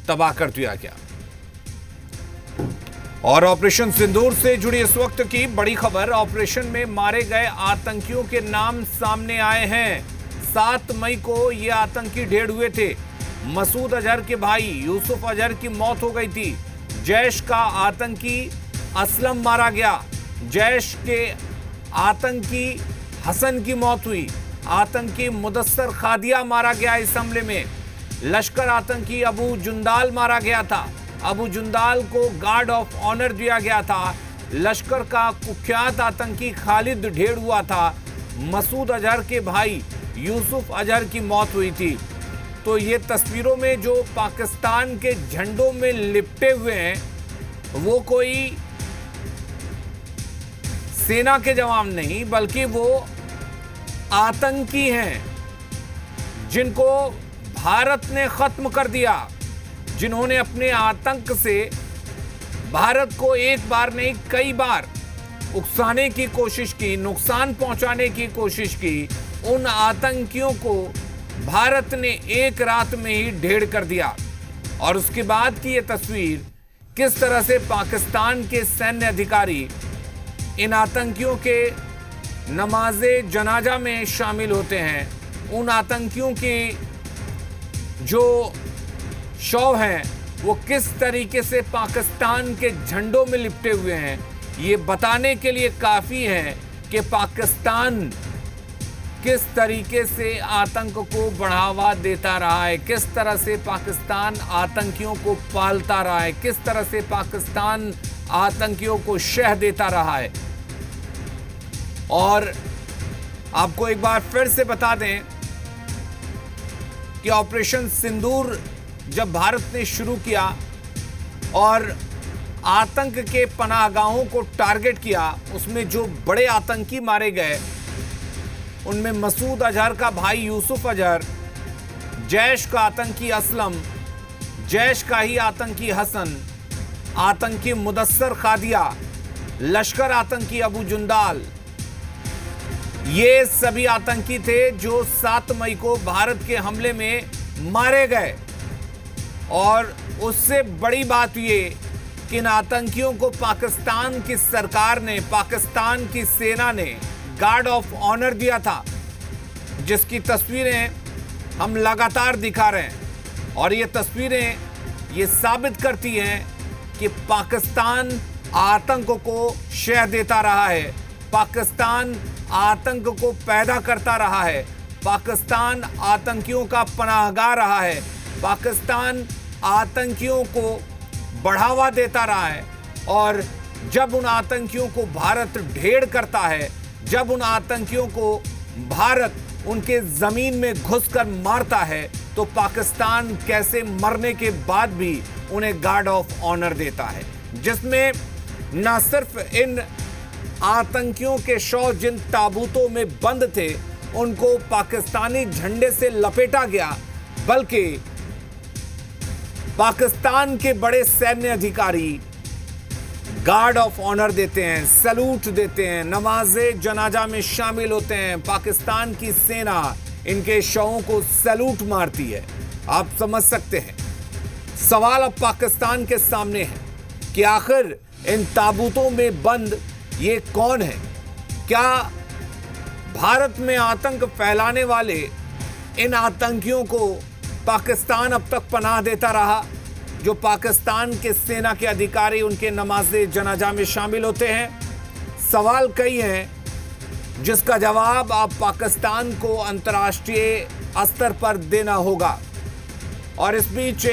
तबाह कर दिया गया। और ऑपरेशन सिंदूर से जुड़ी इस वक्त की बड़ी खबर, ऑपरेशन में मारे गए आतंकियों के नाम सामने आए हैं। 7 मई को ये आतंकी ढेर हुए थे। मसूद अजहर के भाई यूसुफ अजहर की मौत हो गई थी। जैश का आतंकी असलम मारा गया। जैश के आतंकी हसन की मौत हुई। आतंकी मुदस्सर खादिया मारा गया इस हमले में। लश्कर आतंकी अबू जुंदाल मारा गया था। अबू जुंदाल को गार्ड ऑफ ऑनर दिया गया था। लश्कर का कुख्यात आतंकी खालिद ढेर हुआ था। मसूद अजहर के भाई यूसुफ अजहर की मौत हुई थी। तो ये तस्वीरों में जो पाकिस्तान के झंडों में लिपटे हुए हैं वो कोई सेना के जवान नहीं, बल्कि वो आतंकी हैं जिनको भारत ने खत्म कर दिया, जिन्होंने अपने आतंक से भारत को एक बार नहीं कई बार उकसाने की कोशिश की, नुकसान पहुंचाने की कोशिश की। उन आतंकियों को भारत ने एक रात में ही ढेर कर दिया। और उसके बाद की ये तस्वीर, किस तरह से पाकिस्तान के सैन्य अधिकारी इन आतंकियों के नमाज़े जनाजा में शामिल होते हैं। उन आतंकियों की जो शव हैं वो किस तरीके से पाकिस्तान के झंडों में लिपटे हुए हैं, ये बताने के लिए काफ़ी है कि पाकिस्तान किस तरीके से आतंक को बढ़ावा देता रहा है, किस तरह से पाकिस्तान आतंकियों को पालता रहा है, किस तरह से पाकिस्तान आतंकियों को शह देता रहा है। और आपको एक बार फिर से बता दें कि ऑपरेशन सिंदूर जब भारत ने शुरू किया और आतंक के पनाहगाहों को टारगेट किया, उसमें जो बड़े आतंकी मारे गए उनमें मसूद अजहर का भाई यूसुफ अजहर, जैश का आतंकी असलम, जैश का ही आतंकी हसन, आतंकी मुदस्सर खादिया, लश्कर आतंकी अबू जुंदाल, ये सभी आतंकी थे जो 7 मई को भारत के हमले में मारे गए। और उससे बड़ी बात ये कि इन आतंकियों को पाकिस्तान की सरकार ने, पाकिस्तान की सेना ने गार्ड ऑफ ऑनर दिया था, जिसकी तस्वीरें हम लगातार दिखा रहे हैं। और ये तस्वीरें ये साबित करती हैं कि पाकिस्तान आतंक को शह देता रहा है, पाकिस्तान आतंक को पैदा करता रहा है, पाकिस्तान आतंकियों का पनाहगाह रहा है, पाकिस्तान आतंकियों को बढ़ावा देता रहा है। और जब उन आतंकियों को भारत ढेर करता है, जब उन आतंकियों को भारत उनके ज़मीन में घुसकर मारता है, तो पाकिस्तान कैसे मरने के बाद भी उन्हें गार्ड ऑफ ऑनर देता है, जिसमें न सिर्फ इन आतंकियों के शव जिन ताबूतों में बंद थे उनको पाकिस्तानी झंडे से लपेटा गया, बल्कि पाकिस्तान के बड़े सैन्य अधिकारी गार्ड ऑफ ऑनर देते हैं, सैल्यूट देते हैं, नमाज़े जनाजा में शामिल होते हैं। पाकिस्तान की सेना इनके शवों को सैल्यूट मारती है। आप समझ सकते हैं। सवाल अब पाकिस्तान के सामने है कि आखिर इन ताबूतों में बंद ये कौन है? क्या भारत में आतंक फैलाने वाले इन आतंकियों को पाकिस्तान अब तक पनाह देता रहा, जो पाकिस्तान के सेना के अधिकारी उनके नमाज़े जनाजा में शामिल होते हैं? सवाल कई हैं जिसका जवाब आप पाकिस्तान को अंतर्राष्ट्रीय स्तर पर देना होगा। और इस बीच